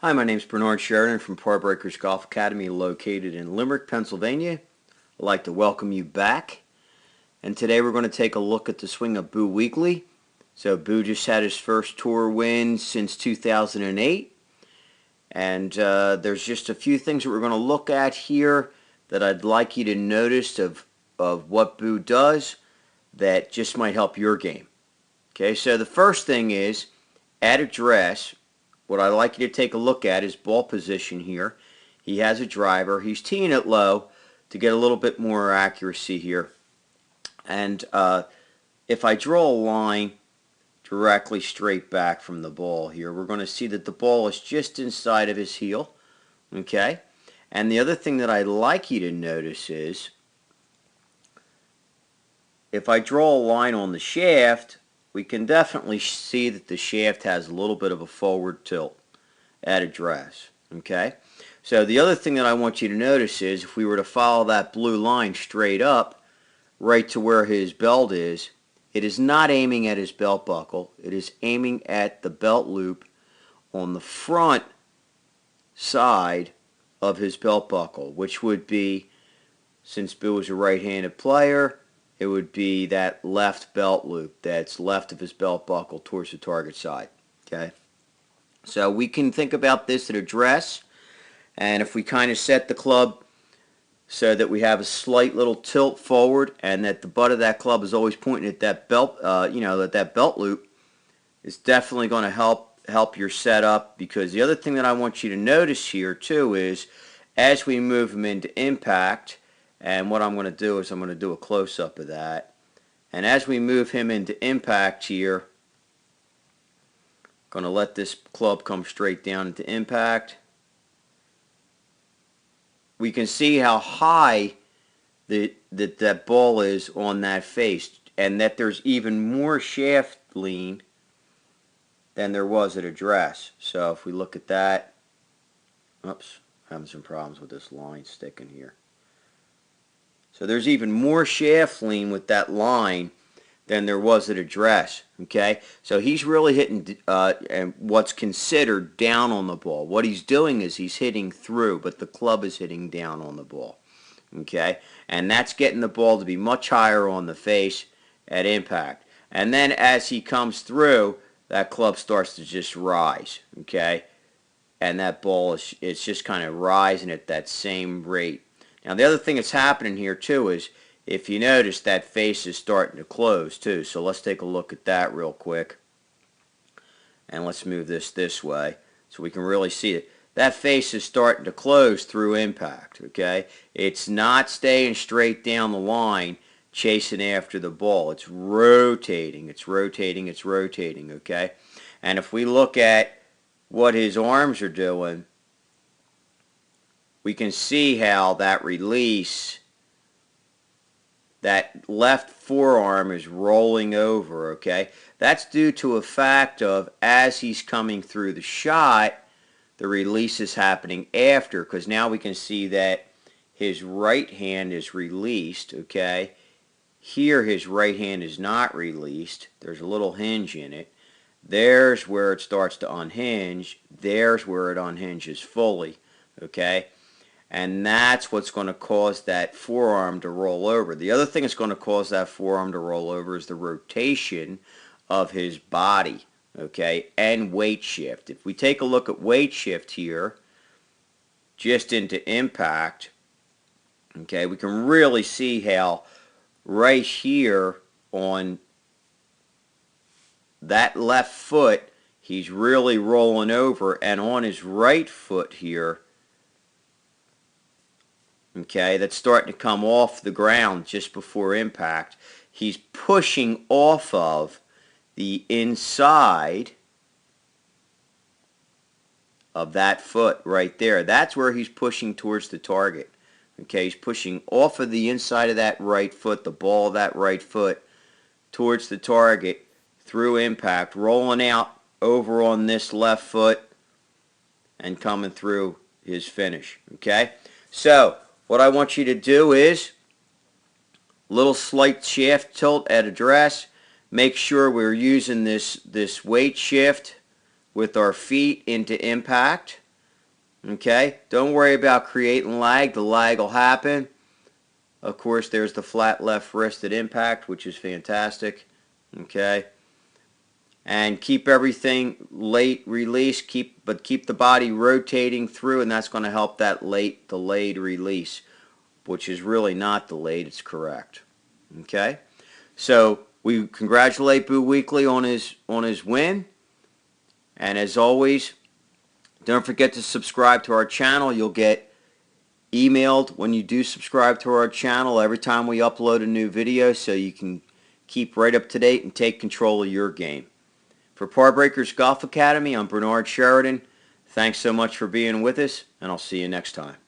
Hi, my name is Bernard Sheridan from Par Breakers Golf Academy located in Limerick, Pennsylvania. I'd like to welcome you back. And today we're going to take a look at the swing of Boo Weekley. So Boo just had his first tour win since 2008. And there's just a few things that we're going to look at here that I'd like you to notice of what Boo does that just might help your game. Okay, so the first thing is, at address, what I'd like you to take a look at is ball position here. He has a driver. He's teeing it low to get a little bit more accuracy here. And if I draw a line directly straight back from the ball here, we're going to see that the ball is just inside of his heel. Okay? And the other thing that I'd like you to notice is, if I draw a line on the shaft, we can definitely see that the shaft has a little bit of a forward tilt at address. Okay? So the other thing that I want you to notice is, if we were to follow that blue line straight up right to where his belt is, it is not aiming at his belt buckle. It is aiming at the belt loop on the front side of his belt buckle, which would be, since Bill is a right-handed player, it would be that left belt loop that's left of his belt buckle towards the target side. Okay, so we can think about this at address, and if we kind of set the club so that we have a slight little tilt forward and that the butt of that club is always pointing at that belt, that belt loop, is definitely going to help your setup. Because the other thing that I want you to notice here too is, as we move him into impact, and what I'm going to do is I'm going to do a close-up of that. And as we move him into impact here, going to let this club come straight down into impact. We can see how high that ball is on that face, and that there's even more shaft lean than there was at address. So if we look at that, oops, having some problems with this line sticking here. So there's even more shaft lean with that line than there was at address. Okay, so he's really hitting what's considered down on the ball. What he's doing is he's hitting through, but the club is hitting down on the ball. Okay, and that's getting the ball to be much higher on the face at impact. And then as he comes through, that club starts to just rise. Okay, and that ball is just kind of rising at that same rate. Now the other thing that's happening here too is, if you notice, that face is starting to close too. So let's take a look at that real quick. And let's move this way so we can really see it. That face is starting to close through impact. Okay, it's not staying straight down the line chasing after the ball. It's rotating, it's rotating, it's rotating. Okay, and if we look at what his arms are doing, we can see how that release, that left forearm is rolling over. Okay, that's due to a fact of, as he's coming through the shot, the release is happening after, because now we can see that his right hand is released. Okay, here his right hand is not released. There's a little hinge in it. There's where it starts to unhinge. There's where it unhinges fully. Okay, and that's what's going to cause that forearm to roll over. The other thing that's going to cause that forearm to roll over is the rotation of his body, okay, and weight shift. If we take a look at weight shift here, just into impact, okay, we can really see how right here on that left foot, he's really rolling over, and on his right foot here, okay, that's starting to come off the ground just before impact, he's pushing off of the inside of that foot right there. That's where he's pushing towards the target. Okay, he's pushing off of the inside of that right foot, the ball of that right foot, towards the target through impact, rolling out over on this left foot and coming through his finish. Okay, so what I want you to do is, little slight shaft tilt at address. Make sure we're using this weight shift with our feet into impact. Okay, don't worry about creating lag. The lag will happen. Of course, there's the flat left wrist at impact, which is fantastic. Okay, and keep everything late release. Keep the body rotating through, and that's going to help that late delayed release, which is really not delayed. It's correct. Okay, so we congratulate Boo Weekly on his win, and as always, don't forget to subscribe to our channel. You'll get emailed when you do subscribe to our channel every time we upload a new video, so you can keep right up to date and take control of your game. For Parbreakers Golf Academy, I'm Bernard Sheridan. Thanks so much for being with us, and I'll see you next time.